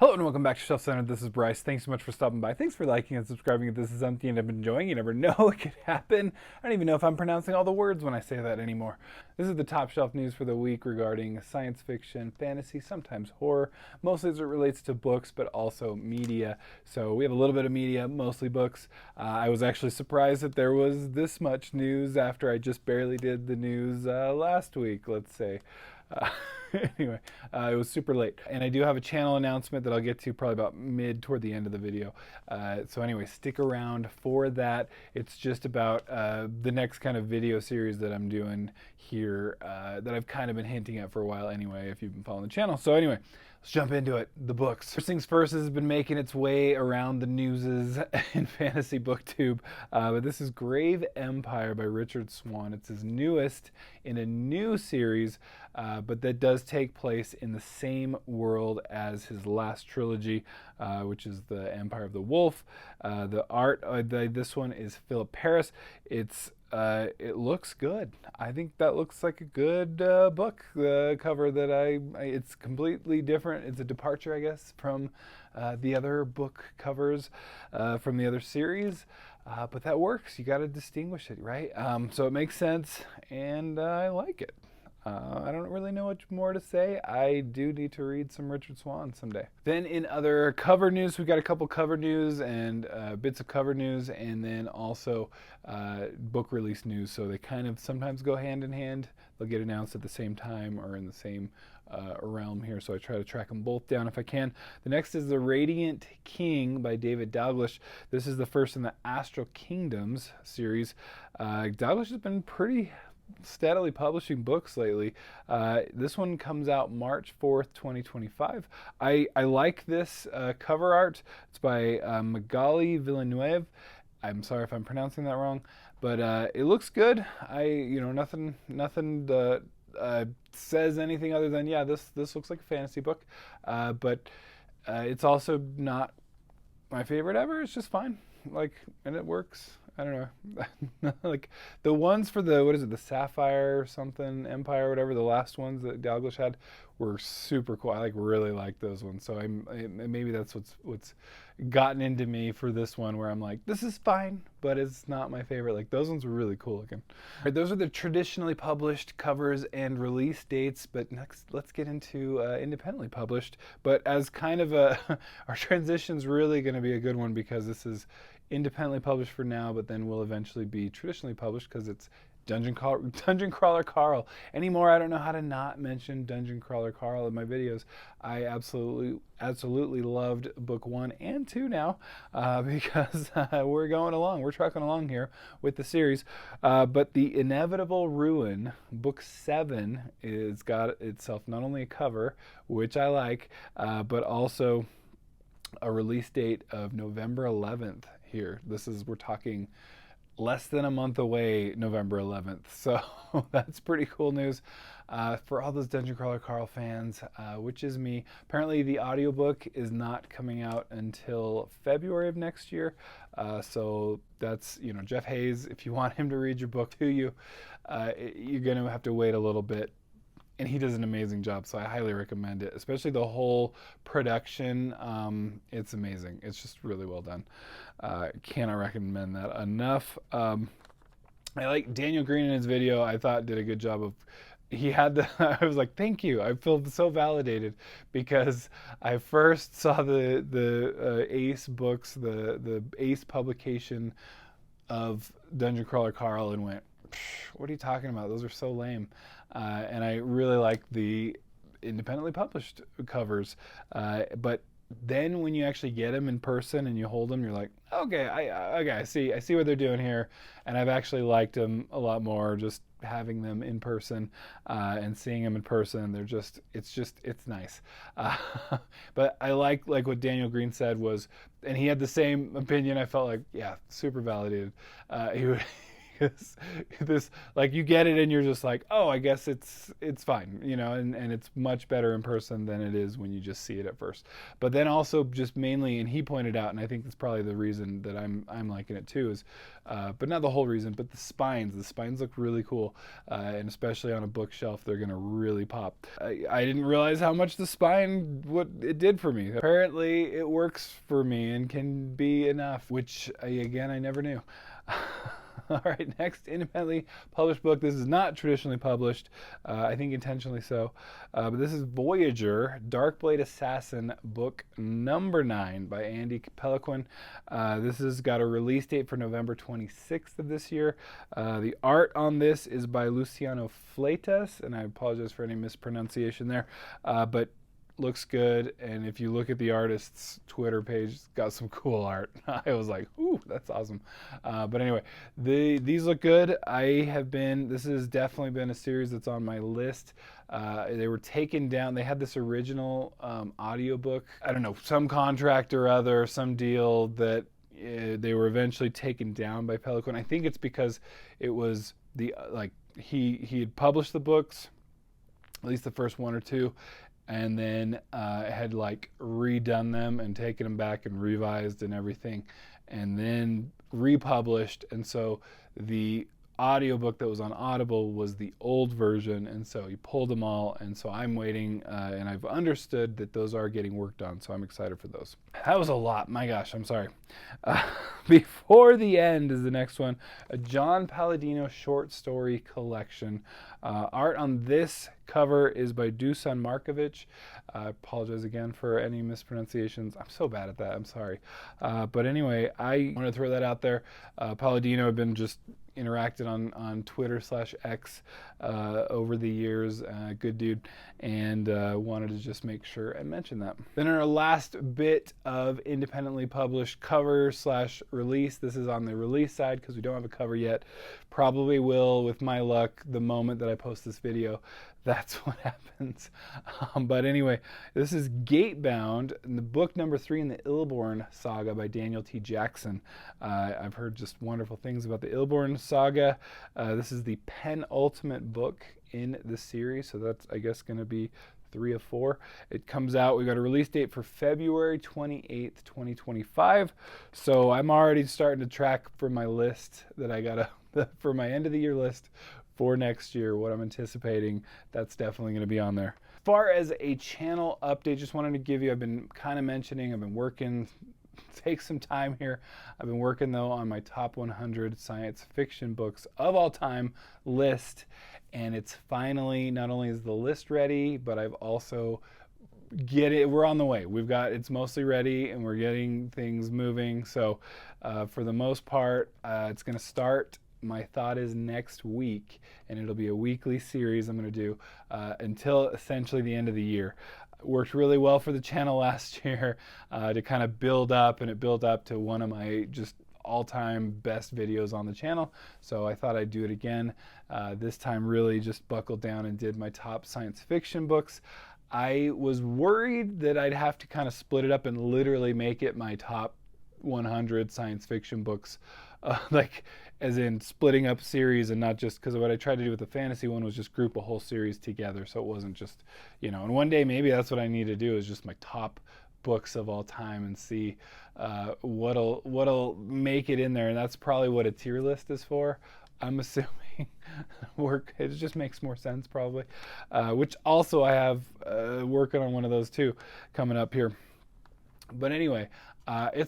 Hello and welcome back to Shelf Center. This is Bryce. Thanks so much for stopping by. Thanks for liking and subscribing if this is something you've been enjoying. You never know, it could happen. I don't even know if I'm pronouncing all the words when I say that anymore. This is the top shelf news for the week regarding science fiction, fantasy, sometimes horror, mostly as it relates to books, but also media. So we have a little bit of media, mostly books. I was actually surprised that there was this much news after I just barely did the news last week, let's say. Anyway, it was super late. And I do have a channel announcement that I'll get to probably about toward the end of the video. So anyway, stick around for that. It's just about the next kind of video series that I'm doing here that I've kind of been hinting at for a while anyway, if you've been following the channel. So anyway, let's jump into it. The books. First things first has been making its way around the newses in fantasy booktube. But this is Grave Empire by Richard Swan. It's his newest in a new series, but that does take place in the same world as his last trilogy, which is the Empire of the Wolf. The art this one is Philip Paris. It looks good. I think that looks like a good book. The cover that it's completely different. It's a departure, I guess, from the other book covers from the other series. But that works. You got to distinguish it, right? So it makes sense, and I like it. I don't really know much more to say. I do need to read some Richard Swan someday. Then in other cover news, we got a couple cover news and bits of cover news, and then also book release news. So they kind of sometimes go hand in hand. They'll get announced at the same time or in the same realm here, so I try to track them both down if I can. The next is The Radiant King by David Dalglish. This is the first in the Astral Kingdoms series. Dalglish has been pretty steadily publishing books lately. This one comes out March 4th, 2025. I like this cover art. It's by Magali Villeneuve. I'm sorry if I'm pronouncing that wrong, but it looks good. Nothing says anything other than, yeah, this looks like a fantasy book, but it's also not my favorite ever. It's just fine, and it works. I don't know. Like the ones for the Sapphire or something Empire or whatever, the last ones that Dalglish had were super cool. I really like those ones. So maybe that's what's gotten into me for this one, where I'm like, this is fine, but it's not my favorite. Like those ones were really cool looking. All right, those are the traditionally published covers and release dates, but next let's get into independently published. But as kind of our transition's really going to be a good one, because this is independently published for now, but then will eventually be traditionally published because it's Dungeon Crawler Carl. Anymore, I don't know how to not mention Dungeon Crawler Carl in my videos. I absolutely loved book 1 and 2 now, because we're going along. We're trucking along here with the series. But The Inevitable Ruin, book 7, is got itself not only a cover, which I like, but also a release date of November 11th here. We're talking less than a month away, November 11th. So that's pretty cool news for all those Dungeon Crawler Carl fans, which is me. Apparently the audiobook is not coming out until February of next year. So that's, Jeff Hayes, if you want him to read your book to you, you're going to have to wait a little bit. And he does an amazing job, so I highly recommend it, especially the whole production. It's amazing. It's just really well done. Cannot recommend that enough. I like Daniel Green in his video. I thought did a good job of. He had I was like, thank you. I feel so validated, because I first saw the Ace books, the Ace publication of Dungeon Crawler Carl, and went, what are you talking about? Those are so lame. And I really like the independently published covers. But then when you actually get them in person and you hold them, you're like, okay, I see what they're doing here. And I've actually liked them a lot more, just having them in person and seeing them in person. It's nice. But I like what Daniel Green said was, and he had the same opinion. I felt like, yeah, super validated. He this, like, you get it and you're just like, oh, I guess it's fine, you know, and it's much better in person than it is when you just see it at first. But then also just mainly, and he pointed out, and I think that's probably the reason that I'm liking it too, is, but not the whole reason, but the spines. The spines look really cool, and especially on a bookshelf, they're gonna really pop. I didn't realize how much the spine, what it did for me. Apparently, it works for me and can be enough, which again, I never knew. All right, next independently published book. This is not traditionally published, I think intentionally so, but this is Voyager, Darkblade Assassin, book number 9 by Andy Peliquin. This has got a release date for November 26th of this year. The art on this is by Luciano Fleitas, and I apologize for any mispronunciation there, but looks good, and if you look at the artist's Twitter page, it's got some cool art. I was like, ooh, that's awesome. But anyway, these look good. This has definitely been a series that's on my list. They were taken down. They had this original audiobook. I don't know, some contract or other, some deal that they were eventually taken down by Peliquin. I think it's because it was he had published the books, at least the first one or two, and then had like redone them and taken them back and revised and everything, and then republished. And so the audiobook that was on Audible was the old version, and so he pulled them all, and so I'm waiting, and I've understood that those are getting worked on, so I'm excited for those. That was a lot, my gosh, I'm sorry. Before the End is the next one, a John Palladino short story collection. Art on this cover is by Dusan Markovic. I apologize again for any mispronunciations. I'm so bad at that, I'm sorry. But anyway, I want to throw that out there. Palladino had been just interacted on Twitter/X over the years, good dude, and wanted to just make sure and mention that. Then our last bit of independently published cover/release. This is on the release side because we don't have a cover yet. Probably will, with my luck, the moment that I post this video. That's what happens. But anyway, this is Gatebound, the book number 3 in the Illborn saga by Daniel T. Jackson. I've heard just wonderful things about the Illborn saga. This is the penultimate book in the series, so that's, I guess, going to be 3 of 4. It comes out, we got a release date for February 28th, 2025. So I'm already starting to track for my list that I got for my end of the year list for next year, what I'm anticipating. That's definitely going to be on there. As far as a channel update, just wanted to give you, I've been kind of mentioning, I've been working, take some time here. I've been working though on my top 100 science fiction books of all time list, and it's finally, not only is the list ready, but I've also we're on the way. It's mostly ready, and we're getting things moving. So for the most part, it's going to start, my thought is, next week, and it'll be a weekly series I'm going to do until essentially the end of the year. Worked really well for the channel last year to kind of build up, and it built up to one of my just all-time best videos on the channel. So I thought I'd do it again. This time really just buckled down and did my top science fiction books. I was worried that I'd have to kind of split it up and literally make it my top 100 science fiction books, like as in splitting up series, and not just, because what I tried to do with the fantasy one was just group a whole series together, so it wasn't just, you know, and one day maybe that's what I need to do, is just my top books of all time and see what'll make it in there, and that's probably what a tier list is for, I'm assuming. It just makes more sense probably, which also I have working on one of those too coming up here. But anyway,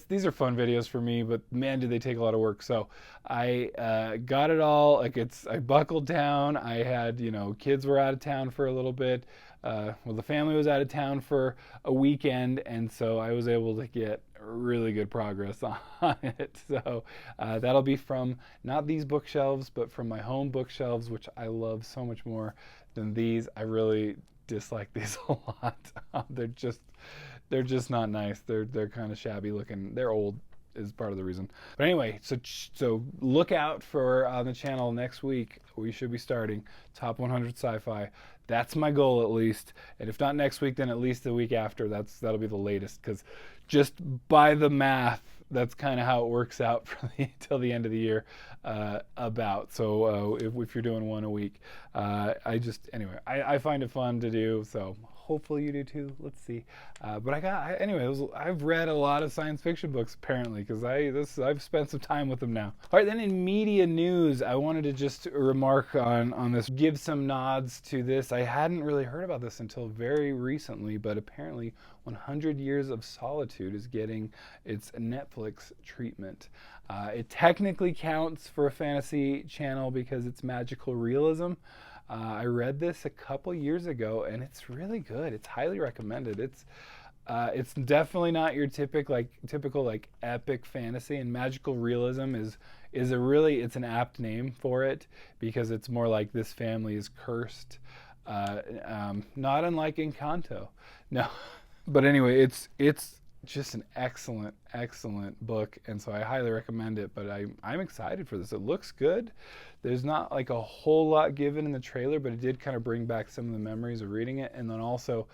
these are fun videos for me, but man, do they take a lot of work. So I got it all. I buckled down. I had, kids were out of town for a little bit. The family was out of town for a weekend, and so I was able to get really good progress on it. So that'll be from not these bookshelves, but from my home bookshelves, which I love so much more than these. I really dislike these a lot. They're just not nice. They're kind of shabby looking. They're old is part of the reason. But anyway, so look out for on the channel next week. We should be starting top 100 sci-fi. That's my goal at least. And if not next week, then at least the week after. That'll be the latest, because just by the math, that's kind of how it works out till the end of the year. So if you're doing one a week, I find it fun to do. So hopefully you do too. Let's see. But I've read a lot of science fiction books apparently because I've spent some time with them now. All right, then in media news, I wanted to just remark on this, give some nods to this. I hadn't really heard about this until very recently, but apparently 100 Years of Solitude is getting its Netflix treatment. It technically counts for a fantasy channel because it's magical realism. I read this a couple years ago, and it's really good. It's highly recommended. It's definitely not your typical epic fantasy, and magical realism is it's an apt name for it because it's more like this family is cursed, not unlike Encanto. No, but anyway, it's just an excellent book, and so I highly recommend it. But I'm excited for this. It looks good. There's not like a whole lot given in the trailer, but it did kind of bring back some of the memories of reading it. And then also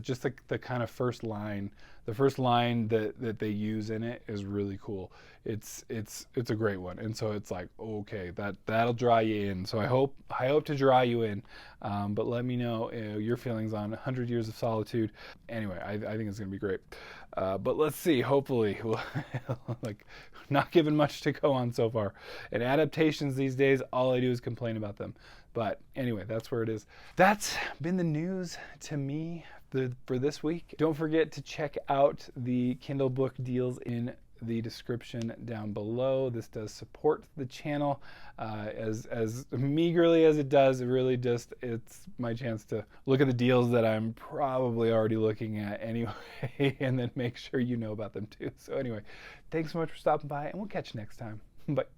just the kind of first line that they use in it is really cool. It's a great one, and so it's like, okay, that'll draw you in. So I hope to draw you in. But let me know your feelings on 100 Years of Solitude. Anyway, I think it's gonna be great. But let's see. Hopefully, like not given much to go on so far. And adaptations these days, all I do is complain about them. But anyway, that's where it is. That's been the news to me for this week. Don't forget to check out the Kindle book deals in the description down below. This does support the channel as meagerly as it does. It's my chance to look at the deals that I'm probably already looking at anyway, and then make sure you know about them too. So anyway, thanks so much for stopping by, and we'll catch you next time. Bye.